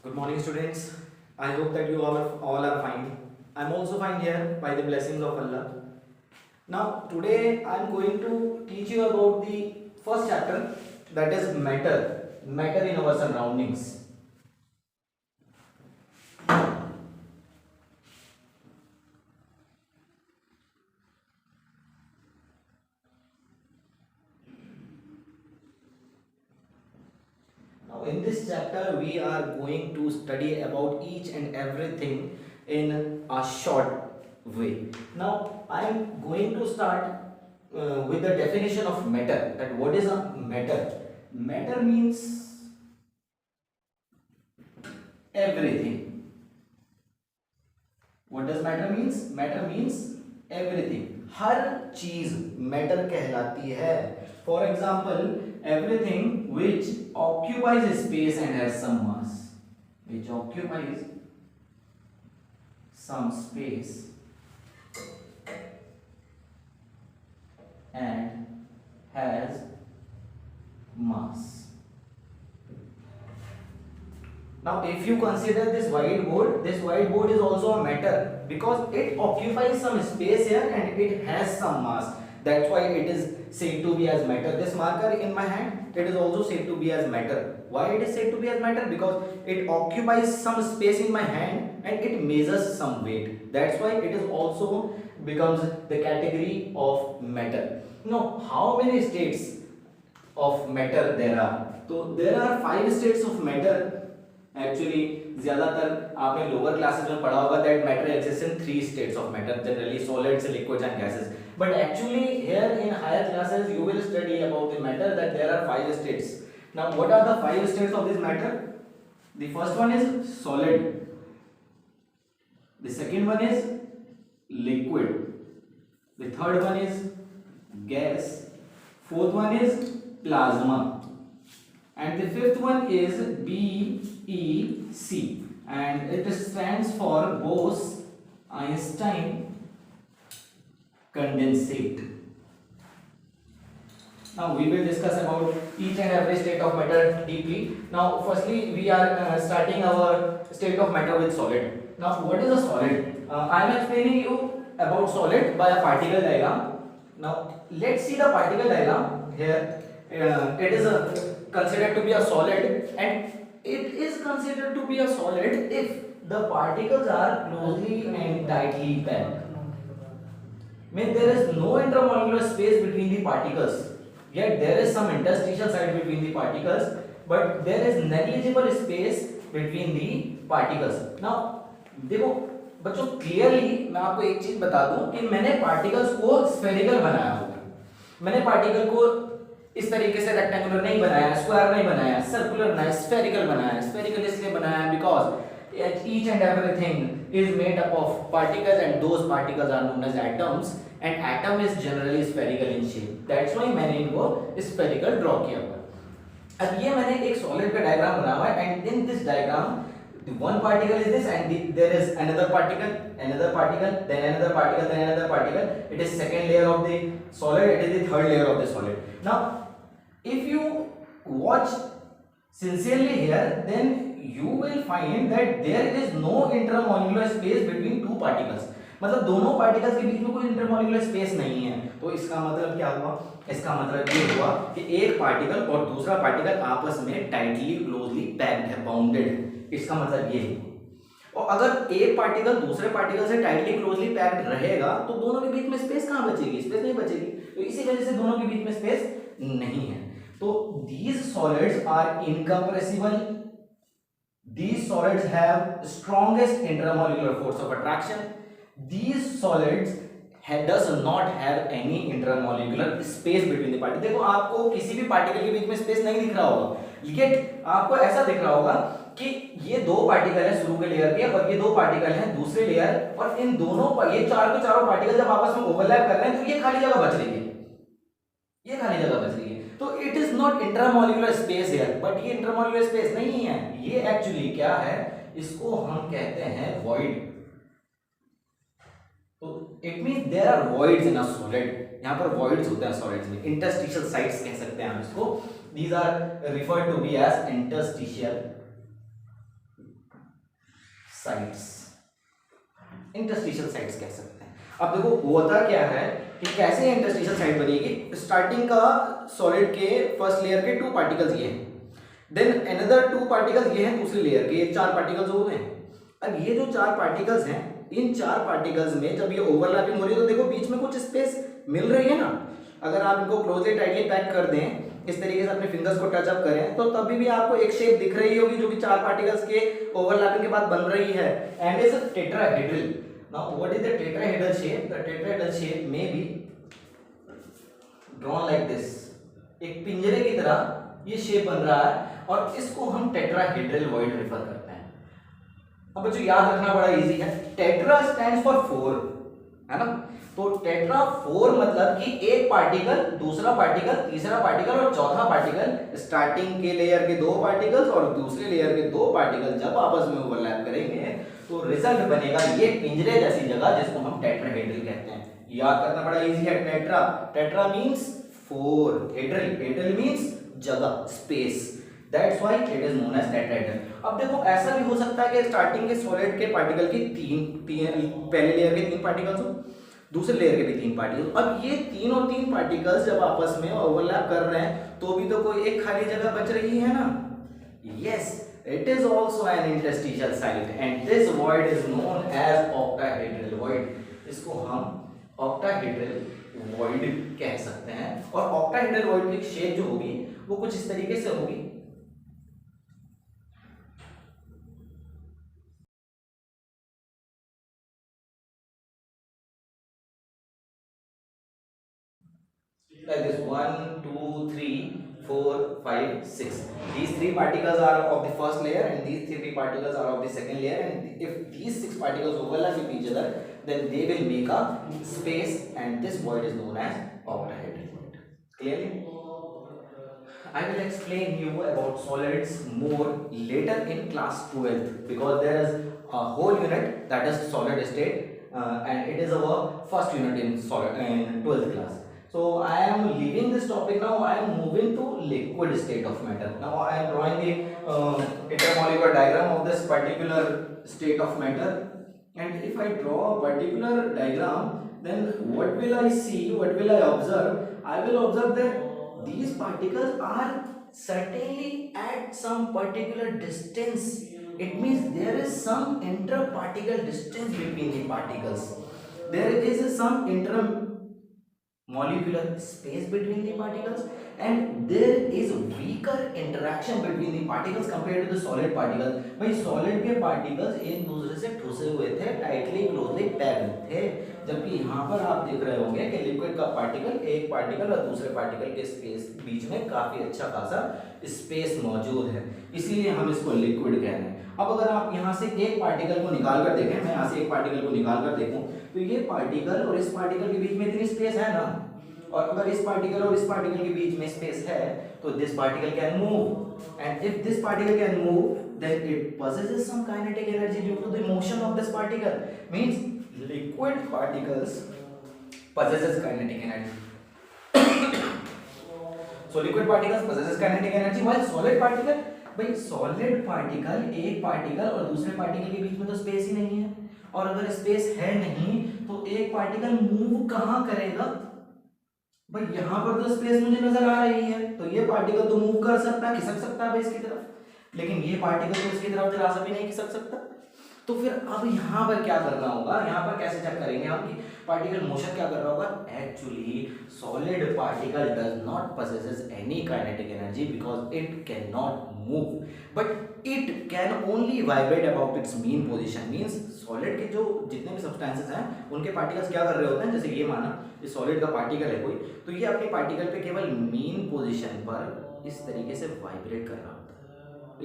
Good morning, students. I hope that you all are fine. I'm also fine here by the blessings of Allah. Now, today I'm going to teach you about the first chapter, that is matter in our surroundings. Now, in this chapter, we are going to study about each and everything in a short way. Now, I am going to start with the definition of matter. That what is a matter? Matter means everything. What does matter means? Matter means everything. हर चीज matter कहलाती है. For example, everything which occupies space and has some mass, which occupies some space and has mass. Now, if you consider this whiteboard is also a matter because it occupies some space here and it has some mass. That's why it is said to be as matter. This marker in my hand, it is also said to be as matter. Why it is said to be as matter? Because it occupies some space in my hand and it measures some weight. That's why it is also becomes the category of matter. Now, how many states of matter there are? So there are 5 states of matter. Actually ज्यादातर आपने lower classes में पढ़ा होगा that matter exist in 3 states of matter, generally solids, liquids and gases. But actually here in higher classes you will study about the matter that there are 5 states. Now what are the 5 states of this matter? The first one is solid, the second one is liquid, the third one is gas, fourth one is plasma, and the fifth one is BEC and it stands for Bose-Einstein condensate. Now we will discuss about each and every state of matter deeply. Now firstly we are starting our state of matter with solid. Now what is a solid? I am explaining you about solid by a particle diagram. Now let's see the particle diagram here. It is considered to be a solid and it is considered to be a solid if the particles are closely and tightly packed. Means there is no intermolecular space between the particles, yet there is some interstitial side between the particles, but there is negligible space between the particles. Now देखो बच्चों, clearly मैं आपको एक चीज बता दूं कि मैंने पार्टिकल्स को स्फेरिकल बनाया होगा. मैंने पार्टिकल को इस तरीके से रेक्टेंगुलर नहीं बनाया, स्क्वायर नहीं बनाया, सर्कुलर बनाया, स्फेरिकल बनाया. स्फेरिकल इसलिए बनाया because each and everything is made up of particles and those particles are known as atoms and atom is generally spherical in shape. That's why मैंने इनको स्फेरिकल ड्रॉ किया हुआ. अब ये मैंने एक सॉलिड का डायग्राम बनाया हुआ है and in this diagram the one particle is this and there is another particle, then another particle, then another particle. It is second layer of the solid, it is the third layer of the solid. Now if you watch sincerely here, then you will find that there is no intermolecular space between two particles. मतलब दोनों particles के बीच में कोई intermolecular space नहीं है. तो इसका मतलब क्या हुआ? इसका मतलब ये हुआ कि एक पार्टिकल और दूसरा पार्टिकल आपस में टाइटली क्लोजली पैक्ड है, बाउंडेड है. इसका मतलब ये है. और अगर एक पार्टिकल दूसरे पार्टिकल से टाइटली क्लोजली पैक्ड रहेगा तो दोनों के बीच में स्पेस कहाँ बचेगी? स्पेस नहीं बचेगी. तो इसी वजह से दोनों के बीच में स्पेस नहीं है. तो these solids are incompressible. These solids have strongest intermolecular force of attraction. These solids does not have any intermolecular space between the particles. देखो आपको किसी भी पार्टिकल के बीच में स्पेस नहीं दिख रहा होगा, लेकिन आपको ऐसा दिख रहा होगा कि ये दो पार्टिकल है शुरू के लेयर के और ये दो पार्टिकल हैं दूसरे लेयर, और इन दोनों पर ये चार के चारों पार्टिकल जब आपस में ओवरलैप कर रहे हैं तो ये खाली जगह बच रही है, ये खाली जगह बच रही है. तो it is not intermolecular space here, but ये इंटरमोलिकुलर स्पेस नहीं है. ये एक्चुअली क्या है? इसको हम कहते हैं वॉइड. तो it means there are voids in a solid. यहां पर वॉइड्स होते हैं सॉलिड्स में, इंटरस्टिशियल साइट्स कह सकते हैं हम इसको. These are referred to be as interstitial sites, interstitial sites कह सकते हैं। अब देखो होता क्या है कि कैसे इंटरस्टिशियल साइट बनेगी। स्टार्टिंग का सॉलिड के फर्स्ट लेयर के 2 पार्टिकल्स ये हैं, देन अनदर 2 पार्टिकल्स ये हैं दूसरी लेयर के, ये 4 पार्टिकल्स हो गए। अब ये जो 4 पार्टिकल्स हैं, इन 4 पार्टिकल्स में जब ये ओवरलैपिंग हो रही है तो देखो बीच में कुछ स्पेस मिल रही है ना। अगर आप इनको क्लोजली टाइटली पैक कर दें, इस तरीके से अपने फिंगर्स को टच अप करें, तो तभी भी आपको एक शेप दिख रही होगी जो कि 4 पार्टिकल्स के ओवरलैपिंग के बाद बन रही है, and is tetrahedral. Now what is the tetrahedral shape? The tetrahedral shape may be drawn like this. एक पिंजरे की तरह ये शेप बन रहा है और इसको हम टेट्राहेड्रल वॉइड रेफर करते हैं। अब बच्चों याद रखना बड़ा इजी है, टेट्रा स्टैंड्स फॉर 4, है ना। तो टेट्रा 4 मतलब कि एक पार्टिकल, दूसरा पार्टिकल, तीसरा पार्टिकल और चौथा पार्टिकल, स्टार्टिंग के लेयर के 2 पार्टिकल्स और दूसरे लेयर के 2 पार्टिकल जब आपस में ओवरलैप करेंगे तो रिजल्ट बनेगा ये पिंजरे जैसी जगह, जिसको हम टेट्राहेड्रल कहते हैं। याद करना बड़ा इजी है। Tetra, tetra means 4, hedral, hedral means जगह, space, that's why it is known as tetrahedral. अब देखो ऐसा भी हो सकता है कि स्टार्टिंग के सॉलिड के पार्टिकल की 3 पहले लेयर के 3 पार्टिकल्स हो, दूसरे लेयर के भी 3 पार्टिकल। अब ये 3 और 3 पार्टिकल्स जब आपस में ओवरलैप कर रहे हैं तो भी तो कोई एक खाली जगह बच रही है ना। Yes, it is also an interstitial site and this void is known as octahedral void। इसको हम octahedral void कह सकते हैं। और octahedral void की शेप जो होगी वो कुछ इस तरीके से होगी। Like this, 1 2 3 4 5 6, these 3 particles are of the first layer and these 3 particles are of the second layer, and if these 6 particles overlap with each other then they will make a space and this void is known as octahedral void. Clearly? I will explain you about solids more later in class 12th because there is a whole unit that is solid state and it is our first unit in solid in 12th class. So I am leaving this topic now. I am moving to liquid state of matter. Now I am drawing the intermolecular diagram of this particular state of matter. And if I draw a particular diagram, then what will I see? What will I observe? I will observe that these particles are certainly at some particular distance. It means there is some interparticle distance between the particles. There is some molecular space between the particles and there is weaker interaction between the particles compared to the solid particles। भाई solid के particles एक दूसरे से ठुसे हुए थे, tightly closely packed थे, जबकि यहाँ पर आप देख रहे होंगे कि liquid का particle एक particle और दूसरे particle के space बीच में काफी अच्छा खासा space मौजूद है, इसीलिए हम इसको liquid कह रहे हैं। अब अगर आप यहाँ से एक पार्टिकल को निकाल कर देखें, मैं यहाँ से एक पार्टिकल को निकाल कर देखूं तो ये पार्टिकल और इस पार्टिकल के बीच में इतनी स्पेस है ना, और अगर इस पार्टिकल और इस पार्टिकल के बीच में स्पेस है तो this particle can move, and if this particle can move then it possesses some kinetic energy due to the motion of this particle, means liquid particles possesses kinetic energy। so liquid particles possesses kinetic energy while solid particle, भाई solid particle एक particle और दूसरे particle के बीच में तो space ही नहीं है, और अगर स्पेस है नहीं तो एक पार्टिकल मूव कहाँ करेगा? भाई यहाँ पर तो स्पेस मुझे नजर आ रही है, तो ये पार्टिकल तो मूव कर सकता है, खिसक सकता है इसकी तरफ, लेकिन ये पार्टिकल तो इसकी तरफ जरा सा भी नहीं खिसक सकता। तो फिर अब यहाँ पर क्या करना होगा, यहाँ पर कैसे चेक करेंगे हम कि पार्टिकल मोशन क्या कर रहा होगा? Actually solid particle does not possesses any kinetic energy because it cannot move, but it can only vibrate about its mean position। means solid के जो जितने भी सब्सटेंसेस हैं उनके पार्टिकल्स क्या कर रहे होते हैं, जैसे ये माना ये सॉलिड का पार्टिकल है कोई, तो ये अपने पार्टिकल पे केवल मीन पोजीशन पर इस तरीके से वाइब्रेट कर रहा होता है।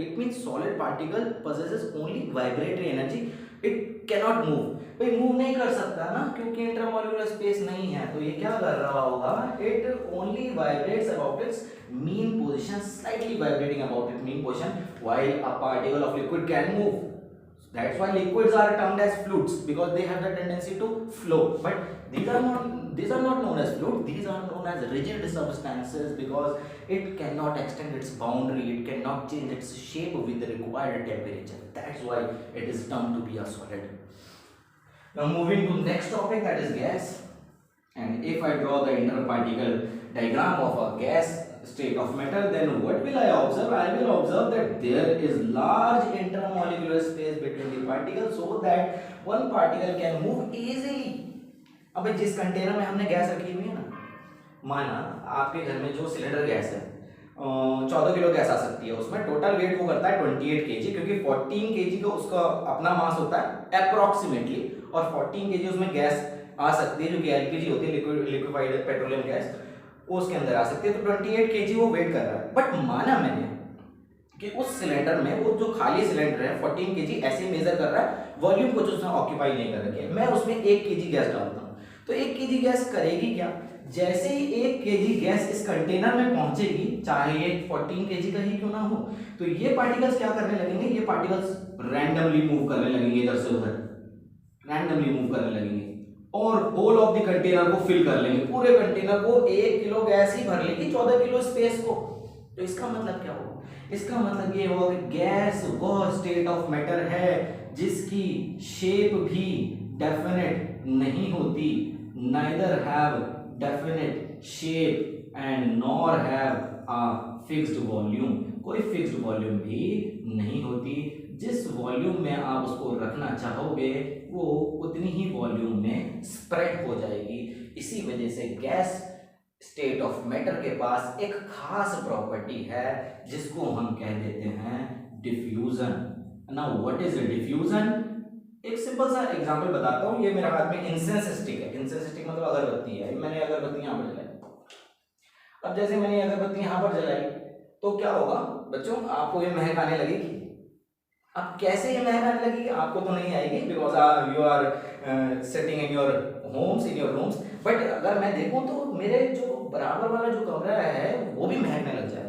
It means solid particle possesses only vibratory energy, it cannot move। भाई मूव नहीं कर सकता ना क्योंकि इंटरमोलिकुलर स्पेस नहीं है, तो ये क्या कर रहा होगा? It only vibrates about its mean position, slightly vibrating about its mean position, while a particle of liquid can move। That's why liquids are termed as fluids, because they have the tendency to flow. But these are not known as fluid. These are known as rigid substances, because it cannot extend its boundary, it cannot change its shape with the required temperature. That's why it is termed to be a solid. Now moving to next topic, that is gas. And if I draw the interparticle diagram of a gas state of matter, then what will I observe? I will observe that there is large intermolecular space between the particles, so that one particle can move easily. अब जिस container में हमने gas रखी हुई है ना, माना आपके घर में जो सिलेंडर गैस है 14 किलो गैस आ सकती है, उसमें टोटल वेट वो करता है 28 केजी, क्योंकि 14 केजी का उसका अपना मास होता है अप्रोक्सीमेटली, और 14 केजी उसमें गैस आ सकती है जो कि एलपीजी होती है, लिक्विफाइड पेट्रोलियम गैस, वो उसके अंदर आ सकती है। तो 28 केजी वो वेट कर रहा है। बट माना मैंने कि उस सिलेंडर में वो जो खाली सिलेंडर है 14 केजी ऐसे मेजर कर रहा है, वॉल्यूम कुछ उसने ऑक्यूपाई नहीं कर रखी है, मैं उसमें 1 केजी गैस डालता हूँ, तो 1 केजी गैस करेगी क्या? जैसे ही 1 केजी गैस इस कंटेनर में पहुंचेगी, चाहे ये 14 केजी का ही क्यों ना हो, तो ये पार्टिकल्स क्या करने लगेंगे? ये पार्टिकल्स रैंडमली मूव करने लगेंगे, इधर से उधर रैंडमली मूव करने लगेंगे, और होल ऑफ द कंटेनर को फिल कर लेंगे। पूरे कंटेनर को 1 किलो गैस ही भर लेगी 14 किलो स्पेस को। तो इसका मतलब क्या होगा? इसका मतलब ये होगा कि गैस वह स्टेट ऑफ मैटर है जिसकी शेप भी डेफिनेट नहीं होती, neither have definite shape and nor have a fixed volume, कोई फिक्स्ड वॉल्यूम भी नहीं होती। जिस वॉल्यूम में आप उसको रखना चाहोगे वो उतनी ही वॉल्यूम में स्प्रेड हो जाएगी। इसी वजह से गैस स्टेट ऑफ मैटर के पास एक खास प्रॉपर्टी है जिसको हम कह देते हैं diffusion. Now what is diffusion? एक सिंपल सा एग्जांपल बताता हूँ। ये मेरे हाथ में इंसेंस स्टिक है। इंसेंस स्टिक मतलब अगरबत्ती है। मैंने अगरबत्ती यहाँ पर जलाई। अब जैसे मैंने अगरबत्ती यहाँ पर जलाई तो क्या होगा बच्चों? आपको ये महक आने लगेगी। अब कैसे ये महक आने लगेगी? आपको तो नहीं आएगी, because you are sitting in your homes, in your rooms. But अगर मैं देखूं तो मेरे जो बराबर वाला जो कमरा है वो भी महकने लग जाएगा।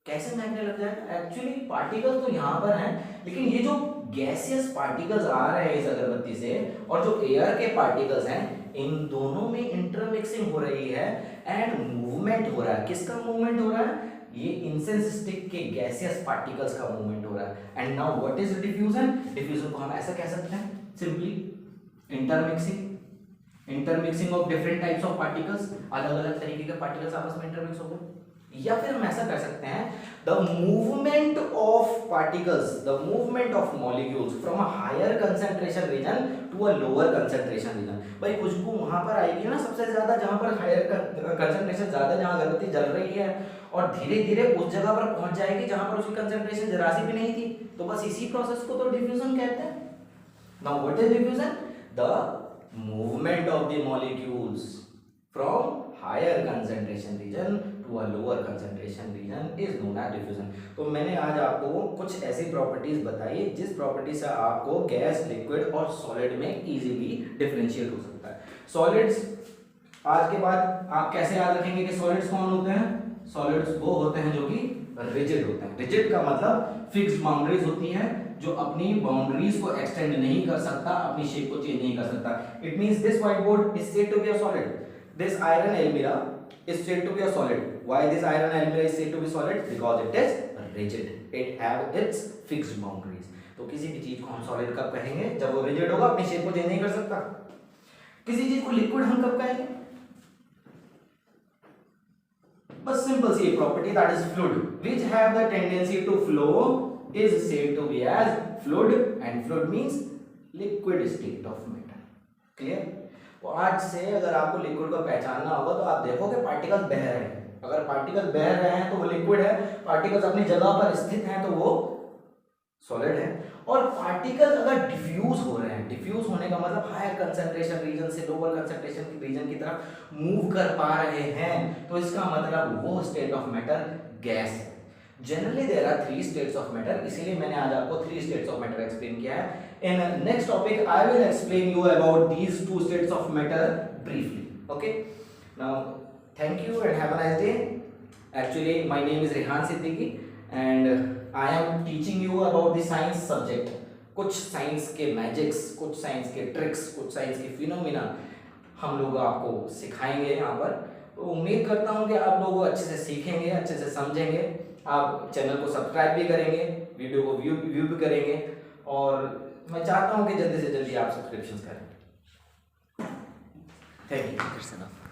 कैसे महकने लग जाएगा? एक्चुअली पार्टिकल्स तो यहाँ पर हैं, लेकिन ये जो गैसियस पार्टिकल्स आ रहे हैं इस अगरबत्ती से और जो एयर के पार्टिकल्स हैं, इन दोनों में इंटरमिक्सिंग हो रही है एंड मूवमेंट हो रहा है। किसका मूवमेंट हो रहा है? ये इंसेंस स्टिक के गैसियस पार्टिकल्स का मूवमेंट हो रहा है। And now what is diffusion? Diffusion को हम ऐसा कह सकते हैं simply intermixing of different types of particles. अलग अलग तरीके के पार्टिकल्स आपस में इंटरमिक्स हो गए। या फिर हम ऐसा कर सकते हैं the movement of particles, the movement of molecules from a higher concentration region to a lower concentration region. भाई खुशबू वहां पर आएगी ना सबसे ज्यादा जहां पर हायर कंसंट्रेशन ज्यादा, जहां अगरबत्ती जल रही है, और धीरे धीरे उस जगह पर पहुंच जाएगी जहां पर उसकी कंसंट्रेशन जरा सी भी नहीं थी। तो बस इसी प्रोसेस को तो डिफ्यूजन कहते हैं। Now what is diffusion? The movement of the molecules from higher concentration region to a lower concentration region is known as diffusion। तो मैंने आज आपको कुछ ऐसी प्रॉपर्टीज बताई जिस प्रॉपर्टी से आपको गैस, लिक्विड और सॉलिड में इजीली डिफरेंशिएट हो सकता है। सॉलिड्स आज के बाद आप कैसे याद रखेंगे कि सॉलिड्स कौन होते हैं? सॉलिड्स वो होते हैं जो कि रिजिड होते हैं। रिजिड का मतलब फिक्स्ड बाउंड्रीज होती हैं, जो अपनी बाउंड्रीज को एक्सटेंड नहीं कर सकता, अपनी शेप को चेंज नहीं कर सकता। It means this white board is said to be a solid, this iron almirah is said to be a solid. Why this iron almirah is said to be solid? Because it is rigid, it have its fixed boundaries. तो किसी भी चीज को हम solid कब कहेंगे? जब वो रिजिड होगा, अपनी शेप को चेंज नहीं कर सकता। किसी चीज को लिक्विड हम कब कहेंगे? बस सिंपल सी property, that is fluid which have the tendency to flow is said to be as fluid, and fluid means liquid state of matter। Clear? तो आज से अगर आपको लिक्विड को पहचानना होगा तो आप देखोगे पार्टिकल्स बह रहे हैं। अगर पार्टिकल्स बह रहे हैं तो वो लिक्विड है, पार्टिकल्स अपनी जगह पर स्थित हैं तो वो सॉलिड है। और पार्टिकल्स अगर डिफ्यूज हो रहे हैं, डिफ्यूज होने का मतलब हायर कंसंट्रेशन रीजन से लोअर कंसंट्रेशन रीजन की तरफ मूव कर पा रहे हैं, तो इसका मतलब वो स्टेट ऑफ मैटर गैस है। Generally there are 3 states of matter, इसीलिए मैंने आज आपको 3 स्टेट्स ऑफ मैटर एक्सप्लेन किया है। In next topic I will explain you about these 2 states of matter briefly. Okay, now thank you and have a nice day. Actually my name is Rehan Siddiqui and I am teaching you about the science subject. कुछ science के magics, कुछ science के tricks, कुछ science के phenomena हम लोग आपको सिखाएंगे यहाँ पर। तो उम्मीद करता हूँ कि आप लोग अच्छे से सीखेंगे, अच्छे से समझेंगे। आप चैनल को सब्सक्राइब भी करेंगे, वीडियो को व्यू भी करेंगे, और मैं चाहता हूँ कि जल्दी से जल्दी आप सब्सक्रिप्शन करें। Thank you.